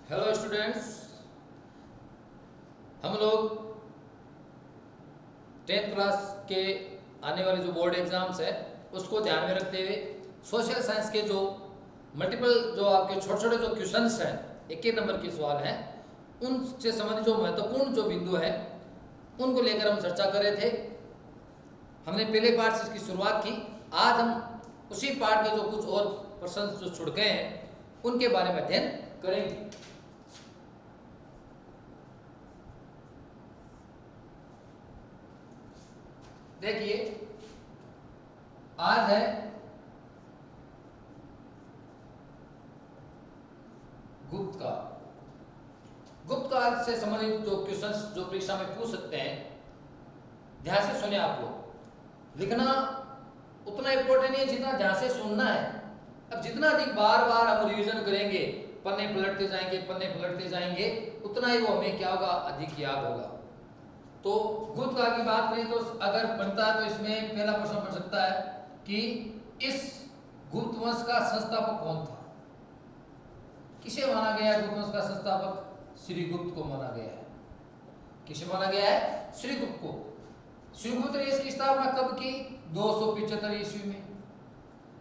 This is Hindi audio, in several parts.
हेलो स्टूडेंट्स, हम लोग 10th क्लास के आने वाले जो बोर्ड एग्जाम्स है उसको ध्यान में रखते हुए सोशल साइंस के जो मल्टीपल जो आपके छोटे छोटे जो क्वेश्चंस हैं, एक एक नंबर के सवाल हैं, उनसे संबंधित जो महत्वपूर्ण जो बिंदु है उनको लेकर हम चर्चा कर रहे थे। हमने पहले पार्ट से इसकी शुरुआत की। आज हम उसी पार्ट के जो कुछ और प्रश्न जो छुड़ गए हैं उनके बारे में अध्ययन करेंगे। देखिए, आज है गुप्त काल। गुप्त काल से संबंधित जो क्वेश्चंस जो परीक्षा में पूछ सकते हैं, ध्यान से सुने। आप लोग लिखना उतना इंपॉर्टेंट नहीं है जितना ध्यान से सुनना है। अब जितना अधिक बार बार हम रिवीजन करेंगे, पन्ने पलटते जाएंगे, उतना ही वो हमें क्या होगा, अधिक याद होगा। तो गुप्त काल की बात करें तो अगर बनता है तो इसमें पहला प्रश्न बन सकता है कि इस गुप्त वंश का संस्थापक कौन था। किसे माना गया है गुप्त वंश का संस्थापक? श्रीगुप्त को माना गया है। किसे माना गया है? श्रीगुप्त को। श्रीगुप्त ने इसकी स्थापना कब की? 275 ईस्वी में।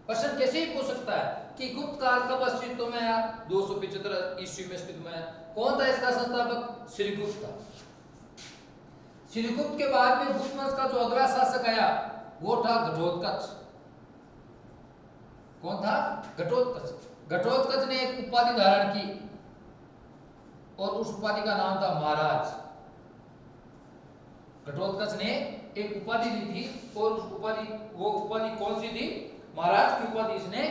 प्रश्न कैसे ही पूछ सकता है कि गुप्त काल कब अस्तित्व में आया? 275 ईस्वी में अस्तित्व में आया। कौन था इसका संस्थापक? श्रीगुप्त था। श्रीगुप्त के बाद में गुप्त वंश का जो अगला शासक आया वो था घटोत्कच। कौन था? घटोत्कच। घटोत्कच ने एक उपाधि धारण की और उस उपाधि का नाम था महाराज। घटोत्कच ने एक उपाधि ली थी और उस वो उपाधि कौन सी थी? महाराज की उपाधि इसने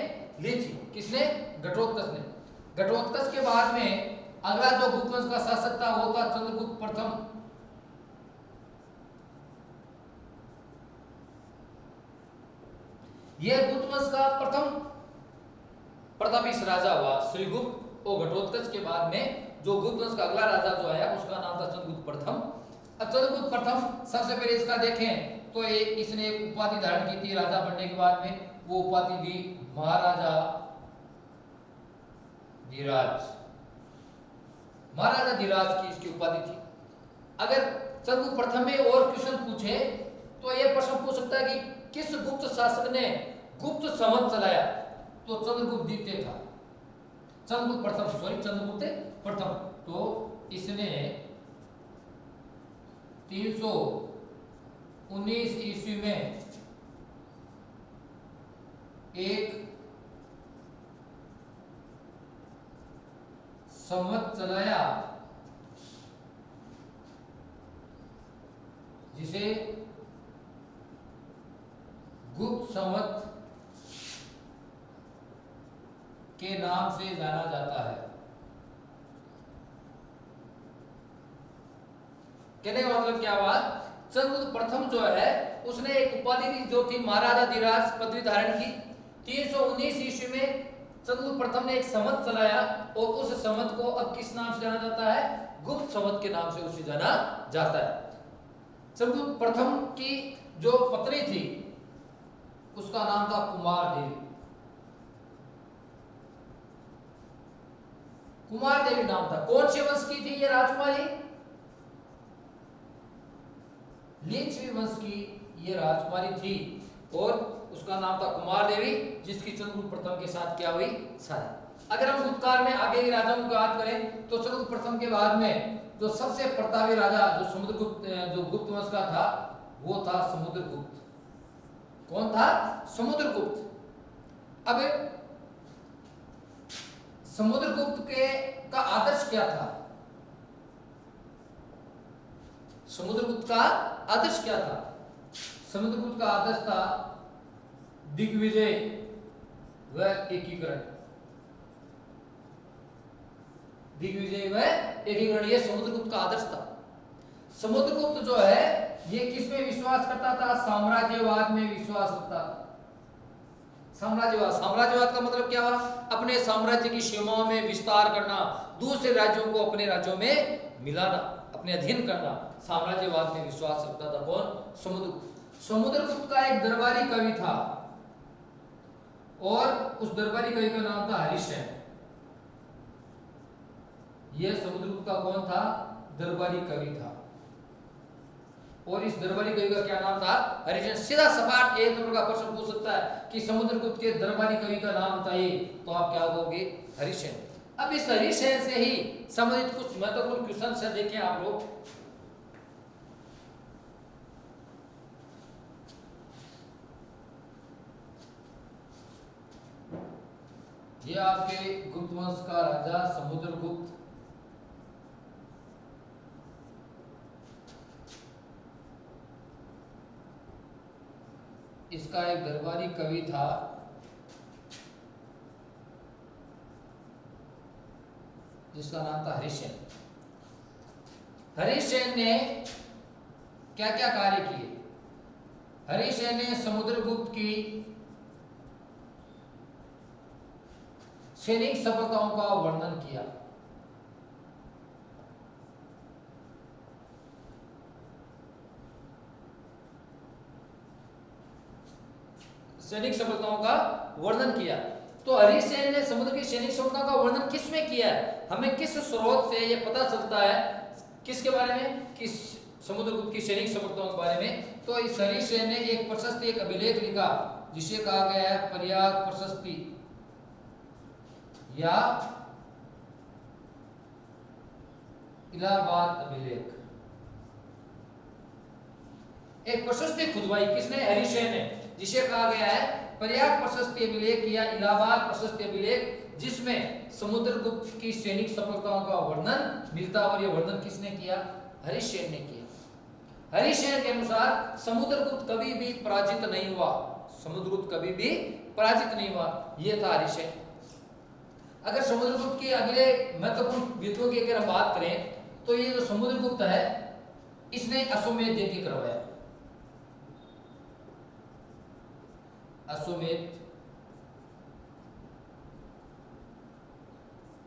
ली थी। किसने? घटोत्कच ने। घटोत्कच के बाद में अगला जो गुप्त वंश का शासक था वो था चंद्रगुप्त प्रथम। यह गुप्त वंश का प्रथम प्रतापी राजा हुआ श्रीगुप्त। और घटोत्कच के बाद में जो गुप्त वंश का अगला राजा जो आया उसका नाम था चंद्रगुप्त प्रथम। अब चंद्रगुप्त प्रथम सबसे पहले इसका देखें तो इसने एक उपाधि धारण की थी राजा बनने के बाद में। वो उपाधि थी महाराजा धीराज। महाराजा धीराज की इसकी उपाधि थी। अगर चंद्रगुप्त प्रथम में और क्वेश्चन पूछे तो यह प्रश्न पूछ सकता है कि किस गुप्त शासक ने गुप्त संवत चलाया? तो चंद्रगुप्त द्वितीय था। चंद्रगुप्त प्रथम। तो इसने 319 ईस्वी में एक संवत चलाया जिसे गुप्त संवत के नाम से जाना जाता है। कहने का मतलब क्या हुआ? चंद्रगुप्त प्रथम जो है उसने एक उपाधि थी जो थी महाराजा धीराज पदवी धारण की। 319 ईस्वी में चंद्रगुप्त प्रथम ने एक संवत चलाया और उस संवत को अब किस नाम से जाना जाता है? गुप्त संवत के नाम से उसे जाना जाता है। चंद्रगुप्त प्रथम की जो पत्नी थी उसका नाम था कुमार देवी। कुमार देवी नाम था। कौन से वंश की थी ये राजकुमारी? लिच्छवी वंश की ये राजकुमारी थी और उसका नाम था कुमार देवी, जिसकी चंद्रगुप्त प्रथम के साथ क्या हुई? शादी। अगर हम गुप्त काल में आगे के राजाओं की बात करें तो चंद्रगुप्त प्रथम के बाद में जो सबसे प्रतापी राजा जो गुप्त वंश का था वो था समुद्रगुप्त। कौन था? समुद्रगुप्त। अब समुद्रगुप्त का आदर्श क्या था? समुद्रगुप्त का आदर्श क्या था? समुद्रगुप्त का आदर्श था दिग्विजय व एकीकरण। दिग्विजय व एकीकरण ये समुद्रगुप्त का आदर्श था। समुद्रगुप्त जो है ये किसमें विश्वास करता था? साम्राज्यवाद में विश्वास करता था। साम्राज्यवाद का मतलब क्या हुआ? अपने साम्राज्य की सीमाओं में विस्तार करना, दूसरे राज्यों को अपने राज्यों में मिलाना, अपने अधीन करना। साम्राज्यवाद में विश्वास रखता था। कौन? समुद्रगुप्त। समुद्रगुप्त का एक दरबारी कवि था और उस दरबारी कवि का नाम था हरिश्चंद्र। यह समुद्रगुप्त का कौन था? दरबारी कवि था। और इस दरबारी कवि का क्या नाम था? हरिसेन। सीधा सपाट एक नंबर का प्रश्न पूछ सकता है कि समुद्रगुप्त के दरबारी कवि का नाम बताइए, तो आप क्या कहोगे? हरिसेन। अब इस हरिसेन से ही संबंधित कुछ महत्वपूर्ण क्वेश्चन है, देखें आप लोग। ये आपके गुप्त वंश का राजा समुद्रगुप्त, इसका एक दरबारी कवि था जिसका नाम था हरिसेन। हरिसेन ने क्या क्या कार्य किए? हरिसेन ने समुद्रगुप्त की सैनिक सफलताओं का वर्णन किया। सैनिक सफलताओं का वर्णन किया। तो हरिसेन ने समुद्र की सैनिक सफलताओं का वर्णन किस में किया है? हमें किस स्रोत से यह पता चलता है? किसके बारे में? किस समुद्रगुप्त की सैनिक सफलताओं के बारे में। तो इस हरिसेन ने एक प्रशस्ति, एक अभिलेख लिखा जिसे कहा गया है प्रयाग प्रशस्ति या इलाहाबाद अभिलेख। एक प्रशस्ति खुदवाई किसने? हरिसेन ने, जिसे कहा गया है प्रयाग प्रशस्ति अभिलेख या इलाहाबाद प्रशस्ति अभिलेख, जिसमें समुद्रगुप्त की सैनिक सफलताओं का वर्णन मिलता है। और यह वर्णन किसने किया? हरिसेन ने किया। हरिसेन के अनुसार समुद्रगुप्त कभी भी पराजित नहीं हुआ। समुद्रगुप्त कभी भी पराजित नहीं हुआ। यह था हरिसेन। अगर समुद्रगुप्त के अगले महत्वपूर्ण विद्रोह की अगर हम बात करें, तो ये जो समुद्रगुप्त है, इसने अश्वमेध यज्ञ करवाया। अश्वमेध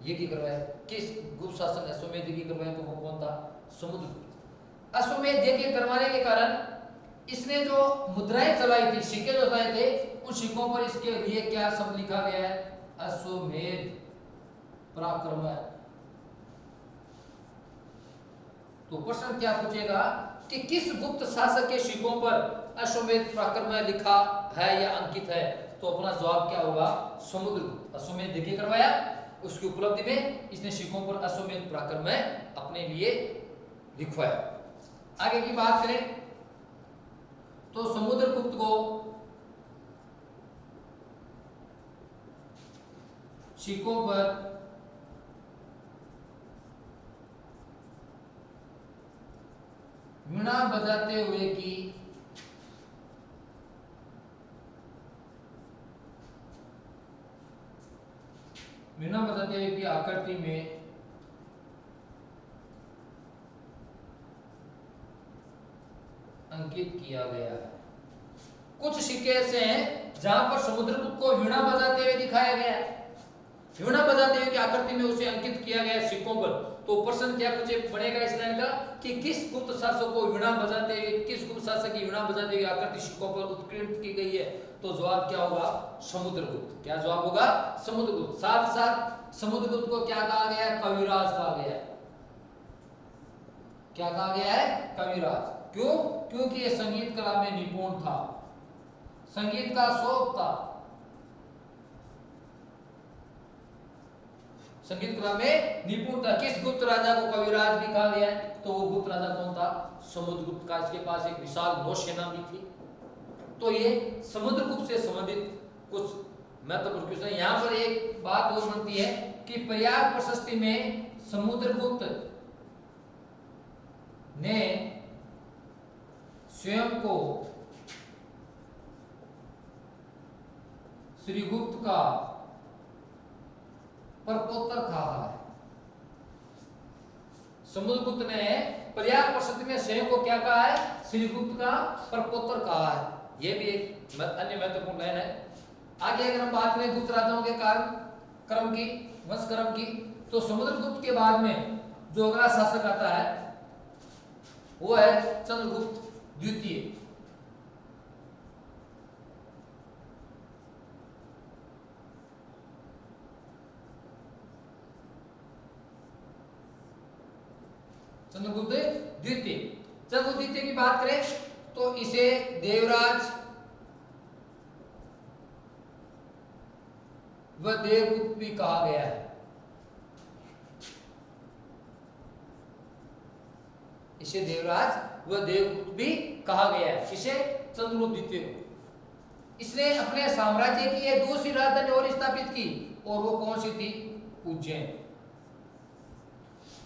यज्ञ करवाया। किस गुप्त शासक ने अश्वमेध यज्ञ करवाया? तो वो कौन था? समुद्रगुप्त। अश्वमेध यज्ञ करवाने के कारण इसने जो मुद्राएं चलाई थी, सिक्के जो चलाए थे, उन सिक्कों पर इसके लिए क्या शब्द लिखा गया है? अश्वमेध पराक्रम। तो प्रश्न क्या पूछेगा कि किस गुप्त शासक के सिक्कों पर अश्वमेध पराक्रम लिखा है या अंकित है? तो अपना जवाब क्या होगा? समुद्रगुप्त। अश्वमेध यज्ञ करवाया, उसकी उपलब्धि में इसने सिक्कों पर अश्वमेध पराक्रम अपने लिए लिखवाया। आगे की बात करें तो समुद्रगुप्त को सिक्कों पर वीणा बजाते हुए की आकृति में अंकित किया गया है। कुछ सिक्के ऐसे हैं जहां पर समुद्रगुप्त को वीणा बजाते हुए दिखाया गया है। वीणा बजाते हुए की आकृति में उसे अंकित किया गया है सिक्कों पर। तो प्रश्न क्या पूछे बनेगा इस लाइन का कि किस गुप्त शासक को वीणा बजाते हुए, किस गुप्त शासक की वीणा बजाते हुए आकृति सिक्कों पर उत्कीर्णित की गई है? तो जवाब क्या होगा? समुद्रगुप्त। क्या जवाब होगा? समुद्रगुप्त। साथ साथ समुद्रगुप्त को क्या कहा गया है? कविराज कहा गया है। क्या कहा गया है? कविराज। क्यों? क्योंकि ये संगीत कला में निपुण था, संगीत का शौक था, संगीत कला में निपुण था। किस गुप्त राजा को कविराज भी कहा गया है? तो वो गुप्त राजा कौन था? समुद्रगुप्त का। इसके पास एक विशाल नौसेना भी थी। तो ये समुद्रगुप्त से संबंधित कुछ महत्वपूर्ण क्वेश्चन। यहां पर एक बात और बनती है कि प्रयाग प्रशस्ति में समुद्रगुप्त ने स्वयं को श्रीगुप्त का परपोत्तर कहा है। समुद्रगुप्त ने प्रयाग प्रशस्ति में स्वयं को क्या कहा है? श्रीगुप्त का परपोत्तर कहा है। यह भी एक अन्य महत्वपूर्ण लाइन है। आगे अगर हम बात करें गुप्त राजाओं के काल क्रम की, वंश क्रम की, तो समुद्रगुप्त के बाद में जो अगला शासक आता है वो है चंद्रगुप्त द्वितीय। चंद्रगुप्त द्वितीय। चंद्रगुप्त द्वितीय की बात करें तो इसे देवराज व देवगुप्त भी कहा गया है। इसे देवराज व देवगुप्त भी कहा गया है। इसे चंद्रगुप्त द्वितीय को। इसने अपने साम्राज्य की ये दूसरी राजधानी और स्थापित की, और वो कौन सी थी? उज्जैन।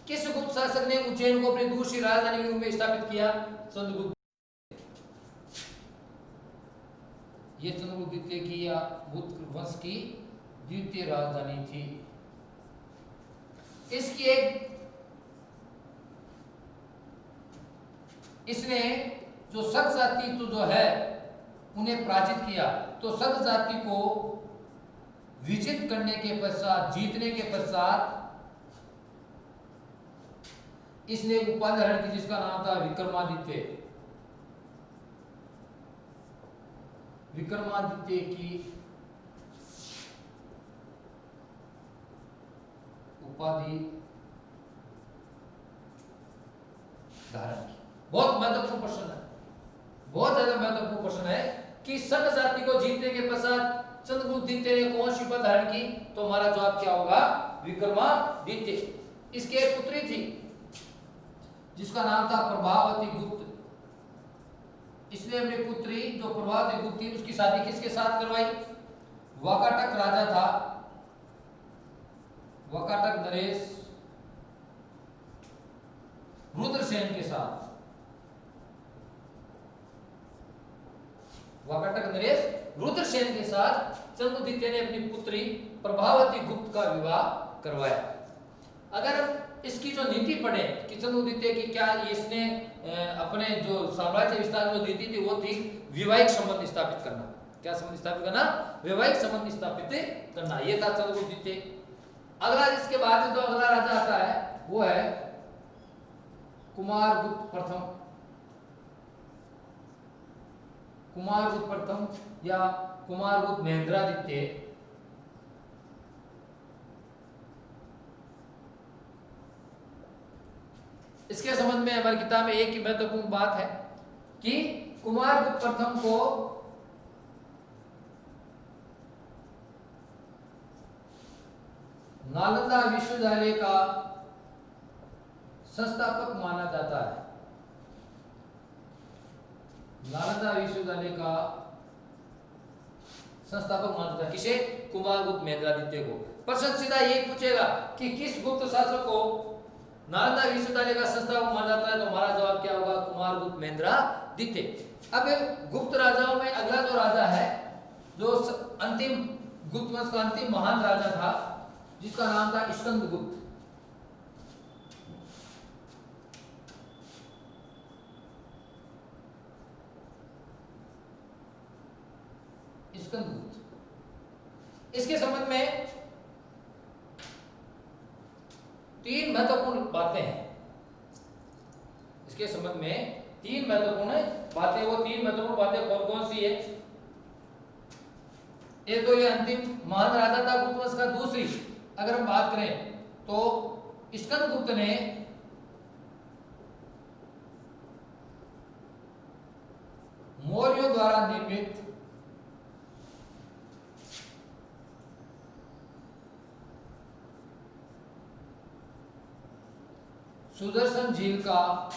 किस गुप्त शासक ने उज्जैन को अपनी दूसरी राजधानी के रूप में स्थापित किया? चंद्रगुप्त। ये चंद्रगुप्त द्वितीय की या गुप्त वंश की द्वितीय राजधानी थी। इसकी एक इसने जो शक जाति तो जो है उन्हें पराजित किया। तो शक जाति को विजित करने के पश्चात, जीतने के पश्चात इसने उपाधि धारण की जिसका नाम था विक्रमादित्य। विक्रमादित्य की उपाधि धारण की। बहुत महत्वपूर्ण प्रश्न है, बहुत ज्यादा महत्वपूर्ण प्रश्न है कि शक जाति को जीतने के पश्चात चंद्रगुप्त द्वितीय ने कौन सी उपाधि धारण की? तो हमारा जवाब क्या होगा? विक्रमादित्य। इसकी एक पुत्री थी जिसका नाम था प्रभावती गुप्त। इसने अपनी पुत्री जो प्रभावती गुप्त थी उसकी शादी किसके साथ करवाई? वाकाटक राजा था, वाकाटक नरेश रुद्रसेन के साथ। वाकाटक नरेश रुद्रसेन के साथ चंद्रगुप्त द्वितीय ने अपनी पुत्री प्रभावती गुप्त का विवाह करवाया। अगर इसकी जो नीति पढ़े कि चंद्रगुप्त द्वितीय की क्या इसने अपने जो साम्राज्य विस्तार में नीति थी वो थी वैवाहिक संबंध स्थापित करना। क्या संबंध स्थापित करना? वैवाहिक संबंध स्थापित करना। ये था चंद्रगुप्त द्वितीय। अगला इसके बाद जो अगला राजा आता है वो है कुमारगुप्त प्रथम। कुमारगुप्त प्रथम या कुमारगुप्त महेंद्रादित्य। इसके संबंध में हमारी किताब में एक ही महत्वपूर्ण बात है कि कुमारगुप्त प्रथम को नालंदा विश्वविद्यालय का संस्थापक माना जाता है। नालंदा विश्वविद्यालय का संस्थापक माना जाता है। किसे? कुमारगुप्त महेंद्रादित्य को। प्रश्न सीधा ये पूछेगा कि किस गुप्त शासक को नालंदा विश्वविद्यालय का संस्थापक माना जाता है? तो हमारा जवाब क्या होगा? कुमारगुप्त महेंद्रादित्य। अब गुप्त राजाओं में अगला जो राजा है, जो अंतिम गुप्त वंश का अंतिम महान राजा था, जिसका नाम था स्कंदगुप्त। स्कंदगुप्त। इसके संबंध में तीन महत्वपूर्ण बातें हैं। इसके संबंध में तीन महत्वपूर्ण बातें, वो तीन महत्वपूर्ण बातें कौन कौन सी है? एक तो ये अंतिम महान राजा था गुप्त वंश का। दूसरी अगर हम बात करें तो स्कंदगुप्त ने मौर्यों द्वारा निर्मित सुदर्शन झील का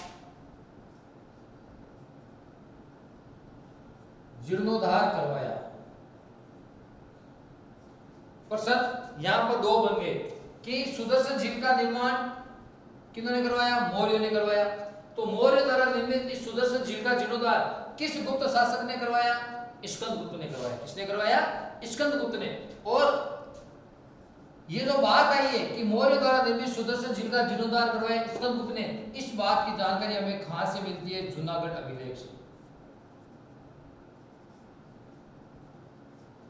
जीर्णोद्धार करवाया। प्रश्न यहां पर दो बन गए कि सुदर्शन झील का निर्माण किन्होंने करवाया? मौर्यों ने करवाया। तो मौर्य द्वारा निर्मित इस सुदर्शन झील का जीर्णोद्धार किस गुप्त शासक ने करवाया? स्कंदगुप्त ने करवाया। किसने करवाया? स्कंदगुप्त ने। और ये जो बात आई है कि मौर्य द्वारा निर्मित सुदर्शन झील का जीर्णोद्धार करवाया स्कंदगुप्त ने, इस बात की जानकारी हमें कहां से मिलती है? जूनागढ़ अभिलेख से।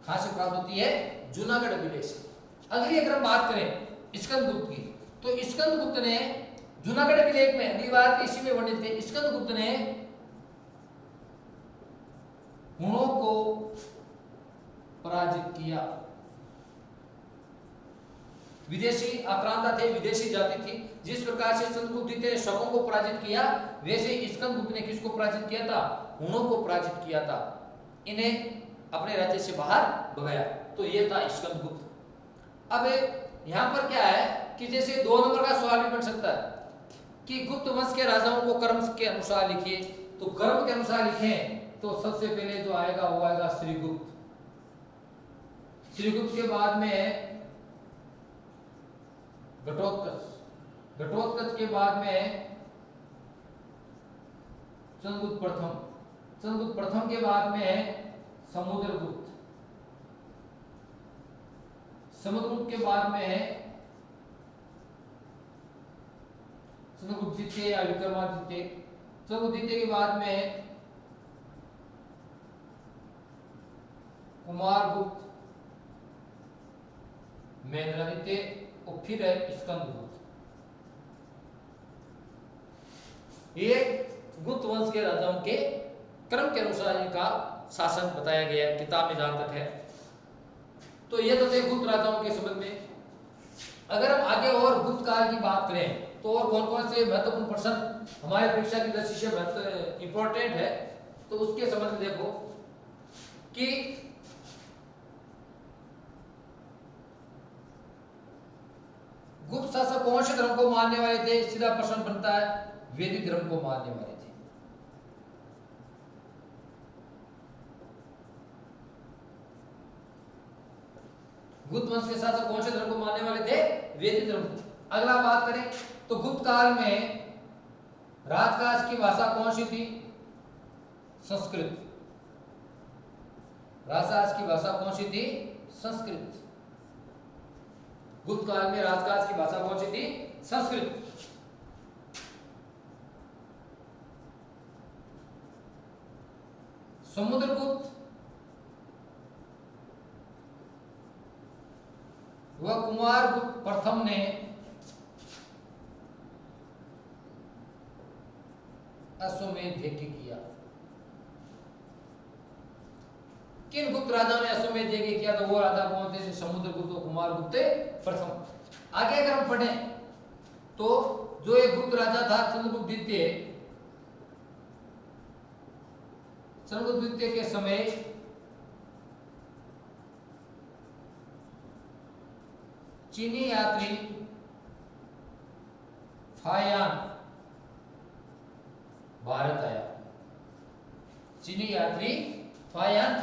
कहां से प्राप्त होती है? जूनागढ़ अभिलेख से। अगली अगर हम बात करें स्कंदगुप्त की, तो स्कंदगुप्त ने जूनागढ़ अभिलेख में, अगली बात इसी में वर्णित है, स्कंदगुप्त ने हुणों को पराजित किया। विदेशी आक्रांता थे, विदेशी जाति थी। जिस प्रकार से चंद्रगुप्त द्वितीय ने शकों को पराजित किया, वैसे ही स्कंदगुप्त ने किसको पराजित किया था? हुणों को पराजित किया था, इन्हें अपने राज्य से बाहर भगाया। तो ये था स्कंदगुप्त। अब यहाँ पर क्या है कि जैसे 2 नंबर का सवाल भी बन सकता है कि गुप्त वंश के राजाओं को कर्म के अनुसार लिखिए। तो कर्म के अनुसार लिखें तो सबसे पहले जो आएगा वो आएगा श्रीगुप्त। श्रीगुप्त के बाद में घटोत्कच, घटोत्कच के बाद में चंद्रगुप्त प्रथम, चंद्रगुप्त प्रथम के बाद में समुद्रगुप्त, समुद्रगुप्त के बाद में चंद्रगुप्त द्वितीय या विक्रमादित्य, चंद्रगुप्त द्वितीय के बाद में कुमारगुप्त, महेंद्रादित्य और फिर है स्कंदगुप्त। ये गुप्त वंश के राजाओं के क्रम के अनुसार इनका शासन बताया गया है किताब में जहां तक है। तो ये तो थे गुप्त राजाओं के संबंध में। अगर हम आगे और गुप्त काल की बात करें तो और कौन कौन से महत्वपूर्ण प्रश्न हमारे परीक्षा की दृष्टि से इंपॉर्टेंट है, तो उसके संबंध में देखो कि गुप्त शासक कौन से धर्म को मानने वाले थे? सीधा प्रश्न बनता है, वैदिक धर्म को मानने वाले थे। गुप्त वंश के शासक कौन से धर्म को मानने वाले थे? वैदिक धर्म को। अगला बात करें तो गुप्त काल में राजकाज की भाषा कौन सी थी? संस्कृत। राजकाज की भाषा कौन सी थी? संस्कृत। गुप्त काल में राजकाज की भाषा कौन सी थी? संस्कृत। समुद्रगुप्त व कुमारगुप्त प्रथम ने अश्वमेध यज्ञ किया। किन गुप्त राजाओं ने अश्वमेध यज्ञ किया? तो वो राजा कौन थे? समुद्रगुप्त और कुमारगुप्त प्रथम। आगे अगर हम पढ़ें तो जो एक गुप्त राजा था चंद्रगुप्त द्वितीय, चंद्रगुप्त द्वितीय के समय चीनी यात्री फायान भारत आया। चीनी यात्री फायान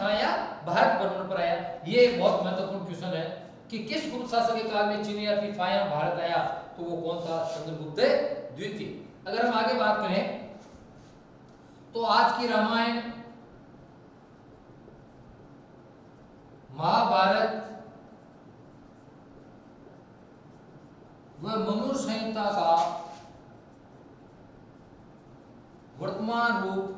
भारत भ्रमण पर आया। ये एक बहुत महत्वपूर्ण क्वेश्चन है कि किस गुप्त शासक के काल में चीनी यात्री फायान भारत आया? तो वो कौन था? चंद्रगुप्त द्वितीय। अगर हम आगे बात करें तो आज की रामायण, महाभारत व मनु संहिता का वर्तमान रूप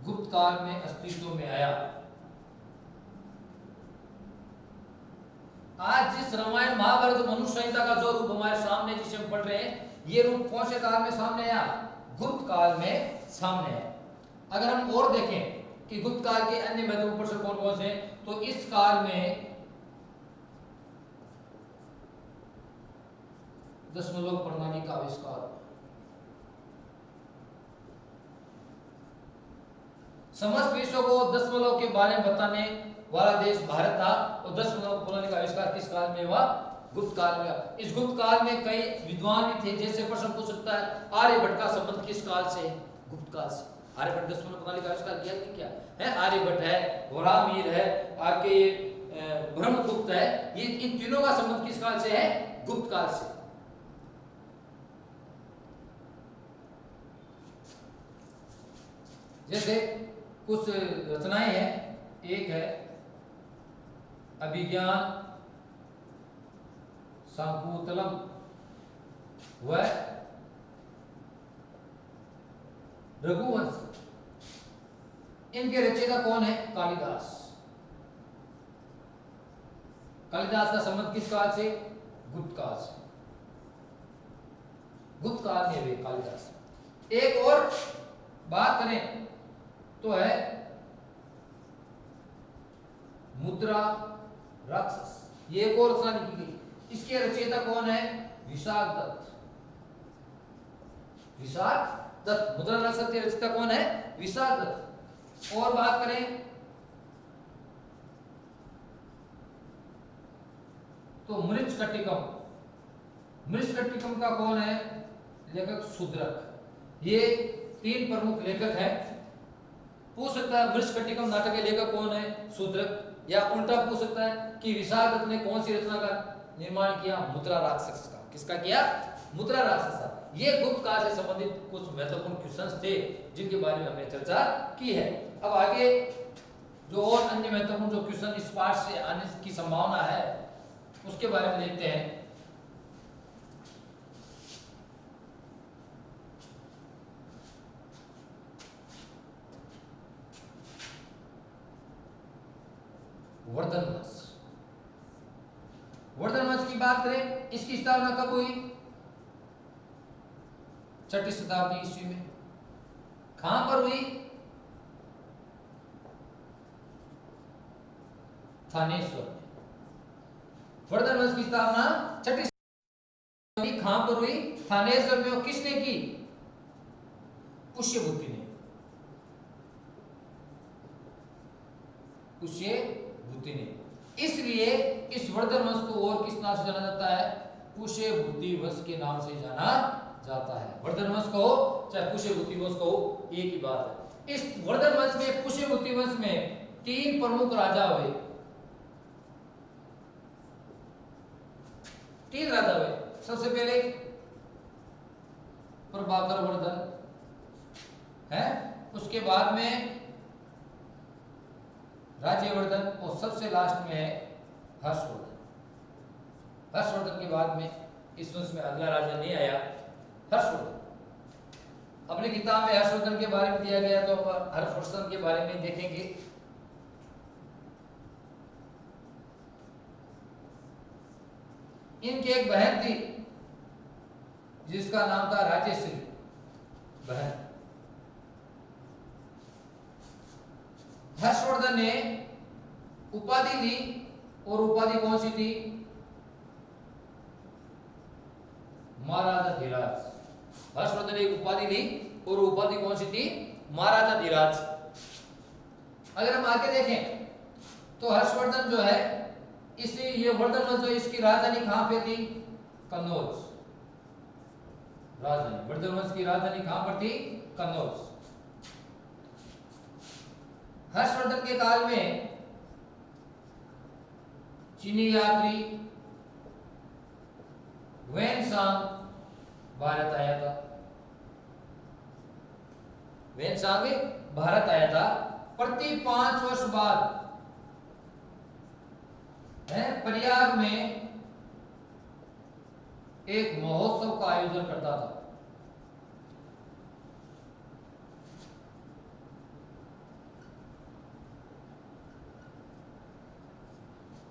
गुप्त काल में अस्तित्व में आया। आज जिस रामायण महाभारत मनु संहिता का जो रूप हमारे सामने जिसे हम पढ़ रहे हैं, ये रूप कौन से काल में सामने आया? गुप्त काल में सामने आया। अगर हम और देखें कि गुप्त काल के अन्य महत्वपूर्ण प्रश्न कौन कौन से हैं, तो इस काल में दशमलव प्रणाली का आविष्कार, समस्त विश्व को दशमलव के बारे में बताने वाला देश भारत था और दशमलव प्रणाली का आविष्कार किस काल में हुआ? गुप्त काल में हुआ। इस गुप्त काल में कई विद्वान भी थे। जैसे प्रश्न पूछ सकता है आर्यभट्ट का संबंध किस काल से? गुप्त काल से। आर्यभट्ट दशमलव प्रणाली का आविष्कार किया कि क्या है? आर्यभट्ट है, वराहमिहिर है, आपके ब्रह्मगुप्त है, ये इन तीनों का संबंध किस काल से है? गुप्त काल से। जैसे कुछ रचनाएं हैं, एक है अभिज्ञान शाकुंतलम व रघुवंश। इनके रचयिता कौन है? कालिदास। कालिदास का संबंध किस काल से? गुप्त काल से। गुप्त काल में वे कालिदास। एक और बात करें तो है मुद्रा राक्षस। ये एक और रचना लिखी गई। इसके रचयिता कौन है? विशाख दत्त। विशाख दत्त। मुद्रण रसद के रचयिता कौन है? विशाख दत्त। और बात करें तो मृच्छकटिकम। मृच्छकटिकम का कौन है लेखक? शूद्रक। ये तीन प्रमुख लेखक हैं। पूछ सकता है मृच्छकटिकम नाटक के लेखक कौन है? शूद्रक। या उल्टा पूछ सकता है कि विशाख दत्त ने कौन सी रचना का निर्माण किया? मुद्रा राक्षस का। किसका किया? मुद्रा राक्षस का। ये गुप्त काल से संबंधित कुछ महत्वपूर्ण क्वेश्चंस थे जिनके बारे में हमने चर्चा की है। अब आगे जो और अन्य महत्वपूर्ण जो क्वेश्चन इस पाठ से आने की संभावना है उसके बारे में देखते हैं। वर्धन वंश। वर्धन वंश की बात करें, इसकी स्थापना कब हुई? 6वीं शताब्दी ईस्वी में। कहां पर हुई? थानेश्वर में। वर्धन वंश की स्थापना 6वीं शताब्दी कहां पर हुई? थानेश्वर में। और किसने की? पुष्यभूति ने। पुष्यभूति ने। इसलिए इस वर्धन वंश को और किस नाम से जाना जाता है? पुष्यभूति वंश के नाम से जाना जाता है। वर्धन वंश को चाहे पुष्यभूति वंश को, एक ही बात है। इस वर्धन वंश में, पुष्यभूति वंश में 3 प्रमुख राजा हुए। 3 राजा हुए। सबसे पहले प्रभाकर वर्धन है, उसके बाद में राज्यवर्धन और सबसे लास्ट में है हर्षवर्धन। हर्षवर्धन के बाद में इस वंश में अगला राजा नहीं आया, हर्षवर्धन। अपनी किताब में हर्षवर्धन के बारे में दिया गया तो हर्षवर्धन के बारे में देखेंगे। इनकी एक बहन थी जिसका नाम था राजेश्वरी बहन। हर्षवर्धन ने उपाधि ली और उपाधि कौन सी थी? महाराजा धीराज। हर्षवर्धन ने एक उपाधि ली और उपाधि कौन सी थी? महाराजा धीराज। अगर हम आगे देखें तो हर्षवर्धन जो है, इसी ये वर्धन वंश जो इसकी राजधानी कहां पे थी? कन्नौज। राजधानी वर्धन वंश की राजधानी कहां पर थी? कन्नौज। हर्षवर्धन के काल में चीनी यात्री वेनसांग भारत आया था। वेनसांग भारत आया था। प्रति 5 वर्ष बाद प्रयाग में एक महोत्सव का आयोजन करता था।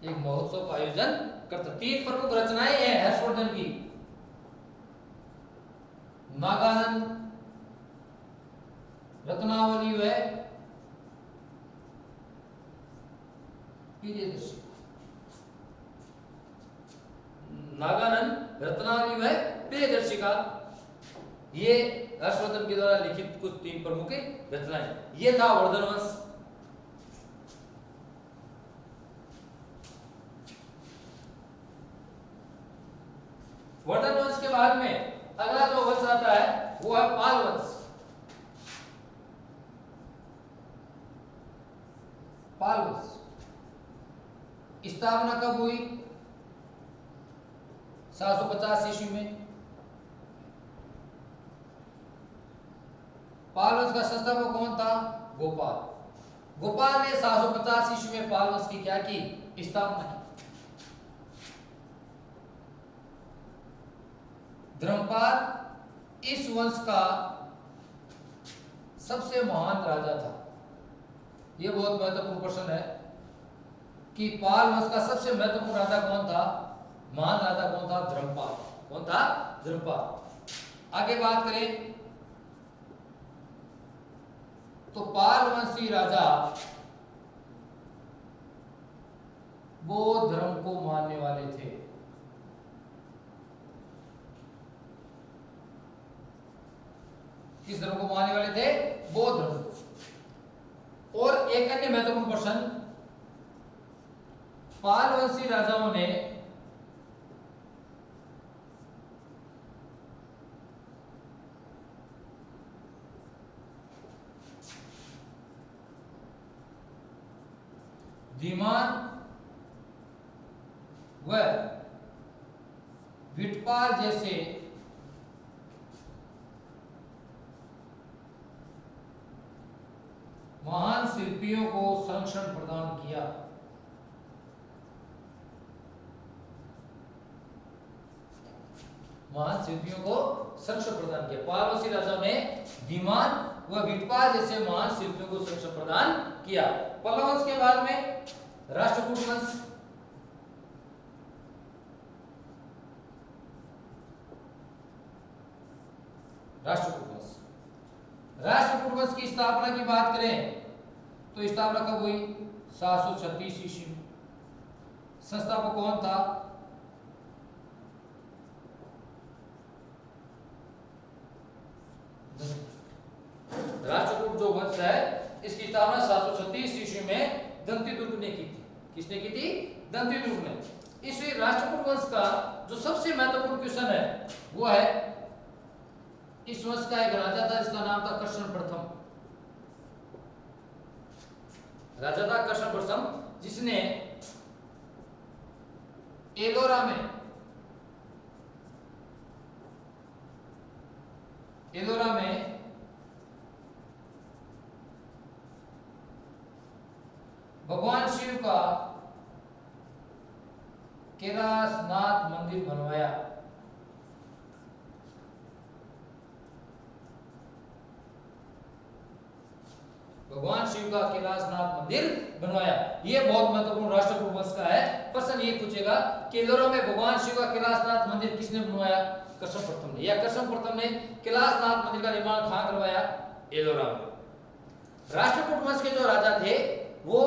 एक महोत्सव का आयोजन करता। 3 प्रमुख रचनाएं हैं हर्षवर्धन की। नागानंद रत्नावली व प्रियदर्शी। नागानंद रत्नावली व प्रियदर्शिका, ये हर्षवर्धन के द्वारा लिखित कुछ 3 प्रमुख रचनाएं। ये था वर्धन वंश। वर्धन वंश के बाद में अगला जो वंश आता है वो है पाल वंश। पाल वंश स्थापना कब हुई? 750 ईस्वी में। पाल वंश का संस्थापक कौन था? गोपाल। गोपाल ने 750 ईस्वी में पाल वंश की क्या की? स्थापना की। धर्मपाल इस वंश का सबसे महान राजा था। यह बहुत महत्वपूर्ण प्रश्न है कि पाल वंश का सबसे महत्वपूर्ण राजा कौन था? महान राजा कौन था? धर्मपाल। कौन था? धर्मपाल। आगे बात करें तो पाल वंशी राजा बौद्ध धर्म को मानने वाले थे। किस धर्म को मानने वाले थे? बौद्ध धर्म। और एक अन्य महत्वपूर्ण प्रश्न, पाल वंशी राजाओं ने दीमान व विटपाल जैसे महान शिल्पियों को संरक्षण प्रदान किया। महान शिल्पियों को संरक्षण प्रदान किया। पारवसी राजाओं ने दीमान व विटपाल जैसे महान शिल्पियों को संरक्षण प्रदान किया। पल्लव वंश के बाद में राष्ट्रकूट वंश। राष्ट्रकूट वंश की स्थापना की बात करें तो स्थापना कब हुई? 736 ईस्वी में। संस्थापक कौन था? राष्ट्रकूट जो वंश है इसकी स्थापना 736 ईस्वी में दंतीदुर्ग ने की थी। किसने की थी? दंतीदुर्ग ने। इस राष्ट्रकूट वंश का जो सबसे महत्वपूर्ण क्वेश्चन है वो है, इस वंश का एक राजा था जिसका नाम था कृष्ण प्रथम। राजा था कृष्ण प्रथम, जिसने एलोरा में भगवान शिव का कैलाशनाथ मंदिर बनवाया। भगवान शिव का कैलाशनाथ मंदिर बनवाया। यह बहुत महत्वपूर्ण राष्ट्रकूट वंश का है। प्रश्न ये पूछेगा कि एलोरा में भगवान शिव का कैलाशनाथ मंदिर किसने बनवाया? कृष्ण प्रथम ने। या कृष्ण प्रथम ने कैलाशनाथ मंदिर का निर्माण कहां करवाया? एलोरा में। राष्ट्रकूट वंश के जो राजा थे वो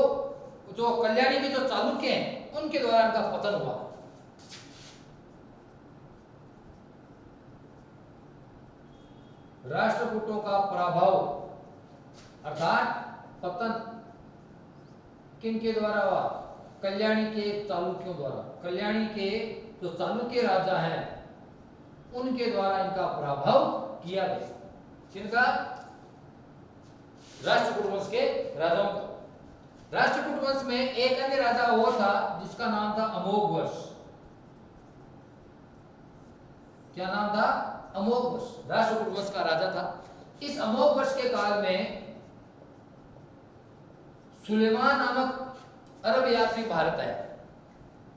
जो कल्याणी के जो चालुक्य हैं उनके द्वारा इनका पतन हुआ। राष्ट्रकूटों का पराभव अर्थात पतन किनके द्वारा हुआ? कल्याणी के चालुक्यों द्वारा। कल्याणी के जो चालुक्य राजा हैं उनके द्वारा इनका पराभव किया गया। किनका? राष्ट्रकूट वंश के राजाओं का। राष्ट्रकूट वंश में एक अन्य राजा हुआ था जिसका नाम था अमोघवर्ष। क्या नाम था? अमोघवर्ष। राष्ट्रकूट वंश का राजा था। इस अमोघवर्ष के काल में सुलेमान नामक अरब यात्री भारत आया।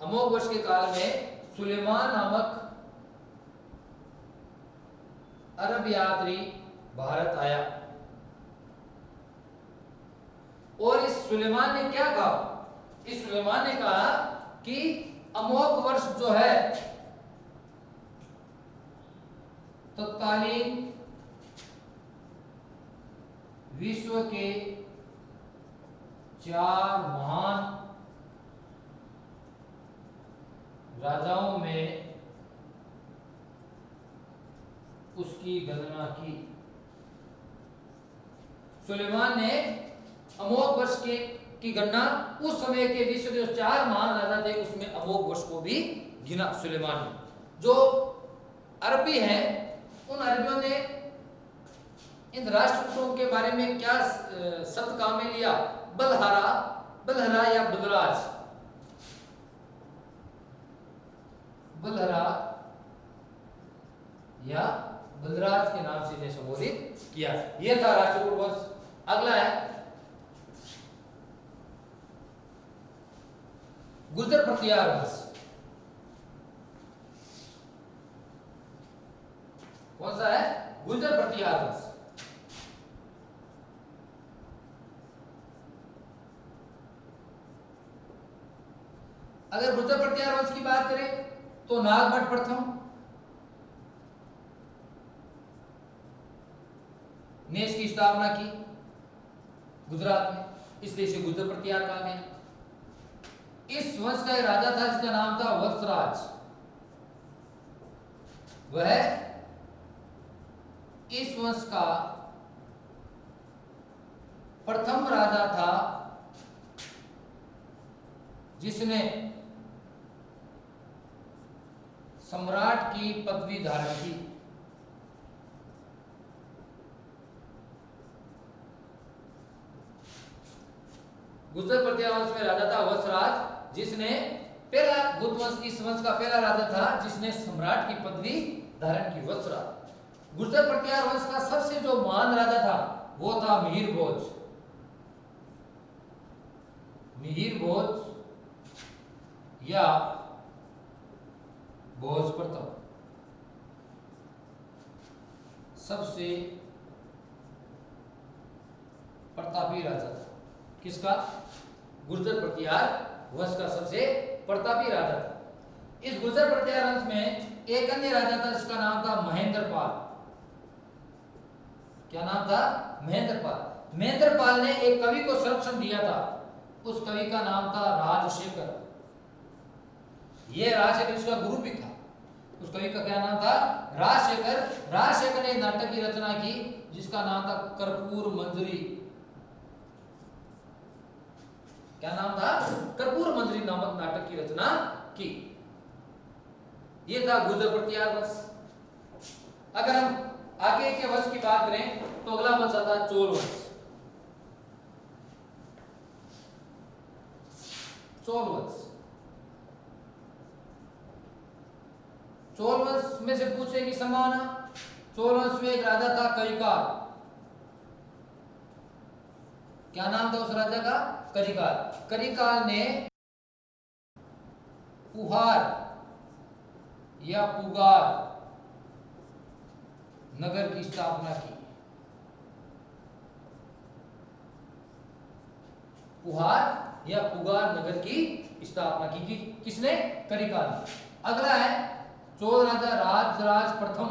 अमोघवर्ष के काल में सुलेमान नामक अरब यात्री भारत आया और इस सुलेमान ने क्या कहा? इस सुलेमान ने कहा कि अमोघवर्ष जो है तत्कालीन विश्व के 4 महान राजाओं में उसकी गणना की। सुलेमान ने अमोघवर्ष की गणना उस समय के विश्व के 4 महान राजा थे उसमें अमोघवर्ष को भी गिना सुलेमान ने। जो अरबी हैं उन अरबियों ने इन राष्ट्रकूटों के बारे में क्या शब्द काम में लिया? बलहरा या बलराज। बलहरा या बलराज के नाम से इन्हें संबोधित किया। यह था राष्ट्रकूट वंश। अगला है गुर्जर प्रतिहार वंश। कौन सा है? गुर्जर प्रतिहार वंश। अगर गुर्जर प्रतिहार वंश की बात करें तो नागभट्ट प्रथम ने इसकी स्थापना की गुजरात में, इसलिए इसे गुर्जर प्रतिहार कहा गया। इस वंश का एक राजा था जिसका नाम था वत्सराज। वह इस वंश का प्रथम राजा था जिसने सम्राट की पदवी धारण की। गुर्जर प्रतिहार वंश में राजा था वत्सराज, जिसने पहला गुप्त वंश, इस वंश का पहला राजा था जिसने सम्राट की पदवी धारण की, वत्सराज। गुर्जर प्रतिहार वंश का सबसे जो महान राजा था वो था मिहिर भोज। मिहिर भोज या भोज प्रथम सबसे प्रतापी राजा था। किसका? गुर्जर प्रतिहार वंश का सबसे प्रतापी राजा था। इस गुर्जर प्रतिहार वंश में एक अन्य राजा था जिसका नाम था महेंद्रपाल। क्या नाम था? महेंद्रपाल। महेंद्रपाल ने एक कवि को संरक्षण दिया था, उस कवि का नाम था राजशेखर। यह राजशेखर इसका गुरु भी था। उस कवि का क्या नाम था? राजशेखर। राजशेखर ने नाटक की रचना की जिसका नाम था कर्पूर मंजरी। क्या नाम था? कर्पूर मंजरी नामक नाटक की रचना की। यह था गुर्जर प्रतिहार वंश। अगर हम आगे के वंश की बात करें तो अगला वंश आता है चोल वंश। चोल वंश, चोल वंश में से पूछने की संभावना। चोल वंश में एक राजा था करिकाल। क्या नाम था उस राजा का? करिकाल। करिकाल ने पुहार या पुगार नगर की स्थापना की। पुहार या पुगार नगर की स्थापना की किसने? करिकाल ने। अगला है चोल राजा राजराज प्रथम।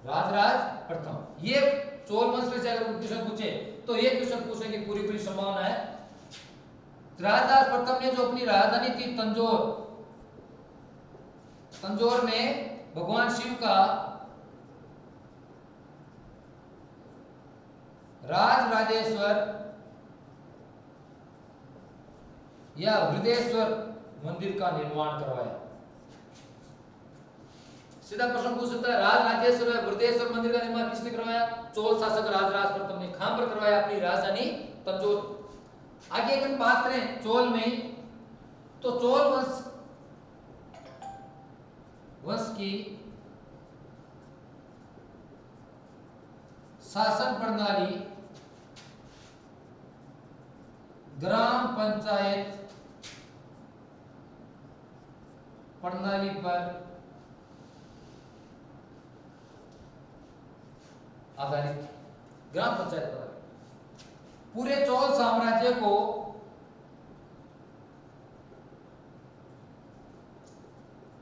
राजराज प्रथम। ये चोल वंश में से अगर क्वेश्चन पूछे तो ये क्वेश्चन पूछने की पूरी पूरी संभावना है। राजराज प्रथम ने जो अपनी राजधानी थी तंजौर, तंजौर में भगवान शिव का राजराजेश्वर या हृदयेश्वर मंदिर का निर्माण करवाया। सीधा प्रश्न पूछ सकता है, राजराजेश्वर या हृदयेश्वर मंदिर का निर्माण किसने करवाया? चोल शासक राजराज प्रथम ने। कहां पर करवाया? अपनी राजधानी तंजौर। आगे अगर बात करें चोल में, तो चोल वंश की शासन प्रणाली ग्राम पंचायत प्रणाली पर आधारित थी। ग्राम पंचायत प्रणाली। पूरे चोल साम्राज्य को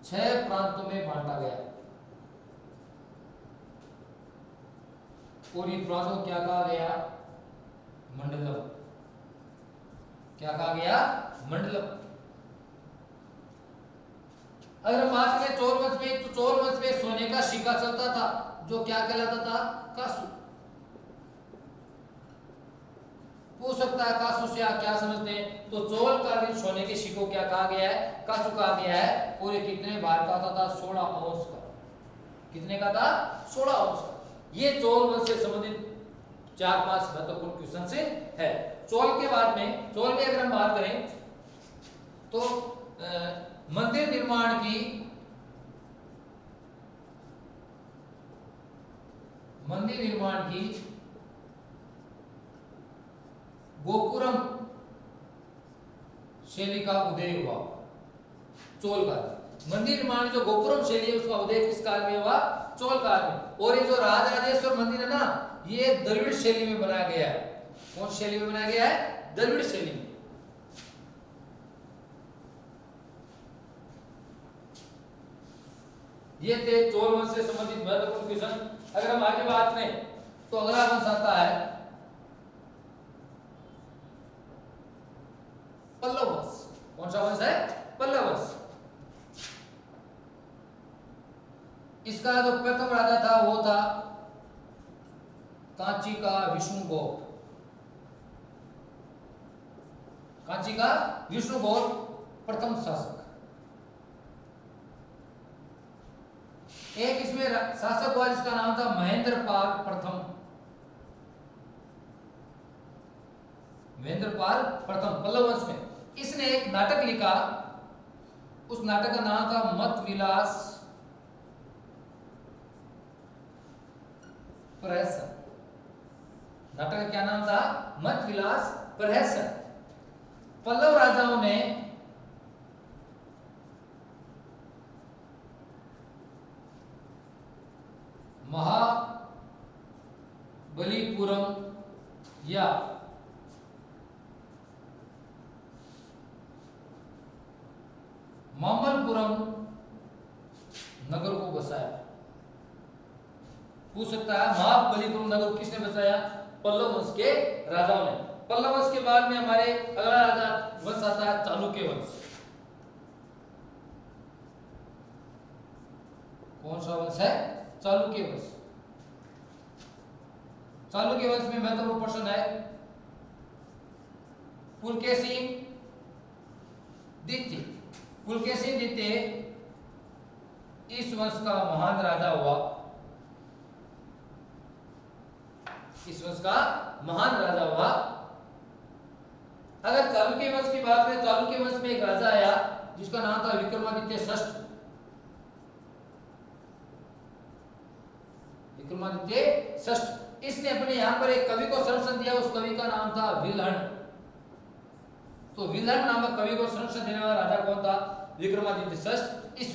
6 प्रांतों में बांटा गया और इन प्रांतों को क्या कहा गया? मंडलम। क्या कहा गया? मंडलम। अगर हम बात करें चोल वंश में, तो चोल वंश में सोने का सिक्का चलता था जो क्या कहलाता था? कासु। पूछ सकता है कासु से आप क्या समझते हैं? तो चोल कालीन सोने के सिक्कों क्या कहा गया है? कासु कहा गया है। और ये कितने भार का था? 16 औंस का। कितने का था? 16 औंस का। ये चोल वंश से संबंधित 4-5 महत्वपूर्ण क्वेश्चन से है। चोल के बाद में, चोल में अगर हम बात करें तो मंदिर निर्माण की गोपुरम शैली का उदय हुआ चोल काल। मंदिर निर्माण जो गोपुरम शैली है उसका उदय किस काल में हुआ? चोल काल में। और ये जो राजराजेश्वर मंदिर है ना, ये द्रविड़ शैली में बनाया गया है। कौन शैली में बनाया गया है? द्रविड़ शैली में। ये थे चोल वंश से संबंधित महत्वपूर्ण क्वेश्चन। अगर हम आगे बात करें तो अगला वंश आता है पल्लव वंश। कौन सा वंश है? पल्लव वंश। इसका जो प्रथम राजा था वो था कांची का विष्णुगुप्त। कांची का विष्णुगुप्त प्रथम शासक। एक इसमें शासक हुआ जिसका नाम था महेंद्रपाल प्रथम। महेंद्रपाल प्रथम पल्लव वंश में। इसने एक नाटक लिखा, उस नाटक का नाम था मत विलास प्रहसन। नाटक का क्या नाम था? मत विलास प्रहसन। पल्लव राजाओं ने महाबलीपुरम या मामल्लपुरम नगर को बसाया। पूछ सकता है महाबलीपुरम नगर किसने बसाया? पल्लव वंश के राजाओं ने। पल्लव वंश के बाद में हमारे अगला राजा वंश आता है चालुक्य वंश। कौन सा वंश है? चालुक्य वंश। चालुक्य वंश में महत्वपूर्ण प्रश्न है पुलकेशिन द्वितीय। पुलकेशिन द्वितीय इस वंश का महान राजा हुआ। इस वंश का महान राजा हुआ। अगर चालुक्य वंश की बात करें, चालुक्य वंश में एक राजा आया जिसका नाम था विक्रमादित्य षष्ठ। विक्रमादित्य षष्ठ। इसने अपने यहां पर एक कवि को संरक्षण दिया, उस कवि का नाम था विल्हण। तो विल्हण नामक कवि को संरक्षण देने वाला राजा कौन था? विक्रमादित्य षष्ठ। इस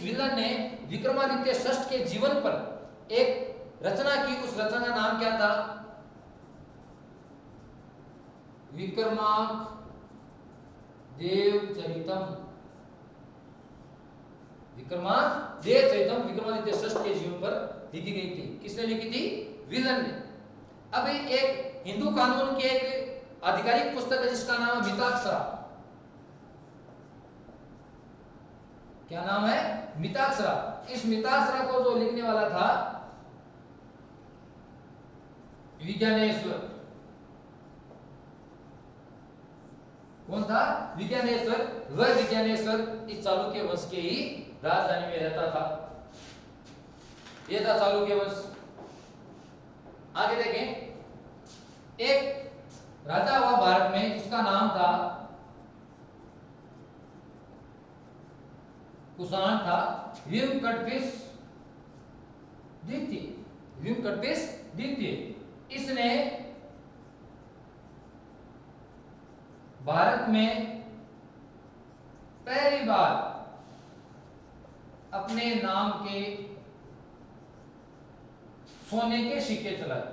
विल्हण ने विक्रमादित्य षष्ठ के जीवन पर एक रचना की। उस रचना का नाम क्या था? विक्रमादेवचरितम। विक्रमादेवचरितम विक्रमादित्य षष्ठ के जीवन पर लिखी गई थी। किसने लिखी थी? विल्हण ने। अब एक हिंदू कानून की एक आधिकारिक पुस्तक है जिसका नाम है मिताक्षरा। क्या नाम है? मिताक्षरा। इस मिताक्षरा को जो लिखने वाला था विज्ञानेश्वर। कौन था? विज्ञानेश्वर। वह विज्ञानेश्वर इस चालुक्य वंश के ही राजधानी में रहता था। यह था चालुक्य वंश। आगे देखें, एक राजा हुआ भारत में जिसका नाम था कुषाण था व्यंकटपेश द्वितीय। व्यंकटपेश द्वितीय। इसने भारत में पहली बार अपने नाम के सोने के सिक्के चलाए।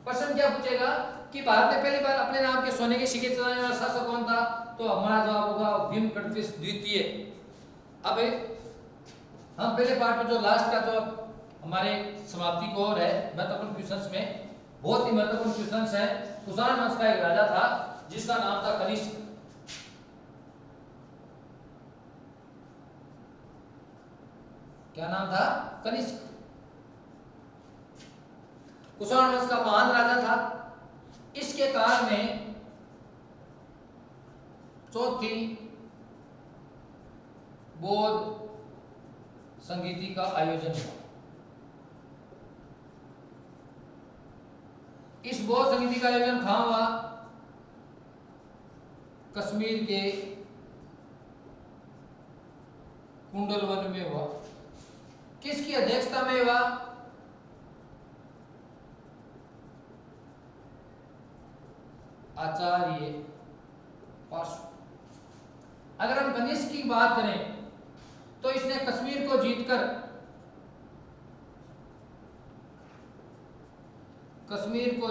प्रश्न क्या पूछेगा कि भारत में पहली बार अपने नाम के सोने के सिक्के चलाने वाला शासक कौन था? तो हमारा जवाब होगा व्यंकटपेश द्वितीय। अब हम पहले पार्ट में जो लास्ट का जो हमारे समाप्ति को और है महत्वपूर्ण क्वेश्चंस में बहुत ही महत्वपूर्ण क्वेश्चंस है। कुषाण वंश का एक राजा था जिसका नाम था कनिष्क। क्या नाम था? कनिष्क। कुषाण वंश का महान राजा था। इसके काल में चौथी बौद्ध संगीति का आयोजन हुआ। इस बौद्ध संगीति का आयोजन कहां हुआ? कश्मीर के कुंडलवन में हुआ। किसकी अध्यक्षता में हुआ? आचार्य पाशु। अगर हम कनिष्क की बात करें तो इसने कश्मीर को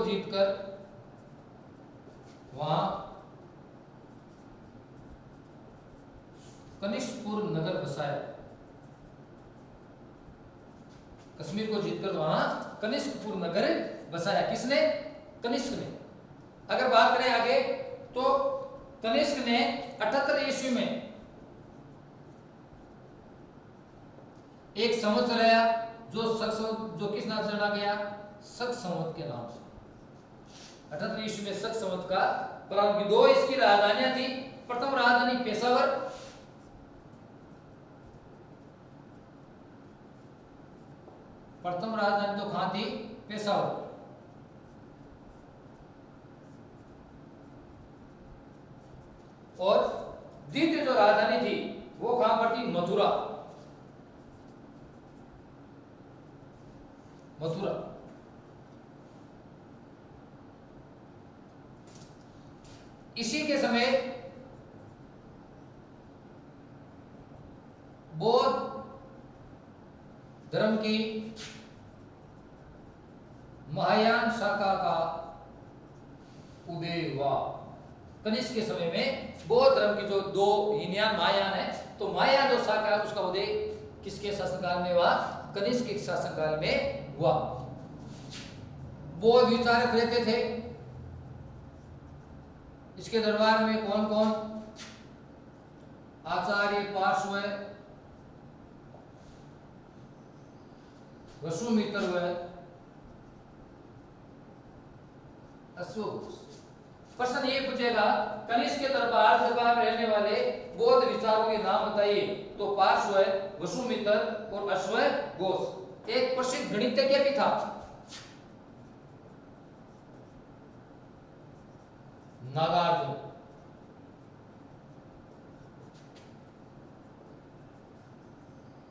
जीतकर वहां कनिष्कपुर नगर बसाया। कश्मीर को जीतकर वहां कनिष्कपुर नगर बसाया। किसने? कनिष्क ने। अगर बात करें आगे तो कनिष्क ने 78 ईस्वी में एक संवत चलाया जो किस नाम से जाना गया? शक संवत के नाम से। 78 ईस्वी में शक संवत का प्रारंभ की। दो इसकी राजधानियां थी। प्रथम राजधानी पेशावर, प्रथम राजधानी तो कहां थी? पेशावर। और द्वितीय जो राजधानी थी वो कहां पर थी? मथुरा। मथुरा। इसी के समय बौद्ध धर्म की महायान शाखा का उदय हुआ। कनिष्क के समय में बौद्ध धर्म की जो दो हीनयान महायान है, तो महायान जो शाखा है उसका उदय किसके शासनकाल में हुआ? कनिष्क के शासनकाल में हुआ। बौद्ध विचारक रहते थे। इसके दरबार में कौन कौन? आचार्य पार्श्व, वसुमित्र व अश्वघोष। प्रश्न ये पूछेगा कनिष्क के दरबार में रहने वाले बौद्ध विचारकों के नाम बताइए, तो पार्श्व, वसुमित्र और अश्वघोष। एक प्रसिद्ध गणितज्ञ भी था, नागार्जुन।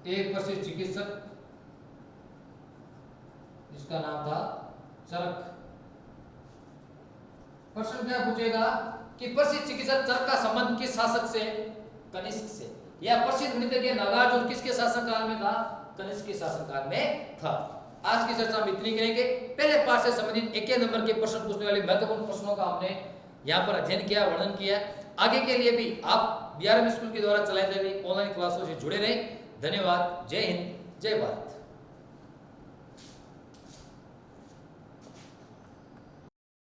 एक प्रसिद्ध चिकित्सक जिसका नाम था चरक। प्रश्न क्या पूछेगा कि प्रसिद्ध चिकित्सक चरक का संबंध किस शासक से? कनिष्क से। या प्रसिद्ध गणितज्ञ नागार्जुन किसके शासनकाल में था? कनिष्क के शासनकाल में था। आज की चर्चा में इतनी करेंगे। पहले पाठ से संबंधित 1 नंबर के प्रश्न पूछने वाले महत्वपूर्ण प्रश्नों का हमने यहाँ पर अध्ययन किया, वर्णन किया। आगे के लिए भी आप बीआरएम स्कूल के द्वारा चलाए जा रही ऑनलाइन क्लासों से जुड़े रहें। धन्यवाद। जय हिंद, जय भारत।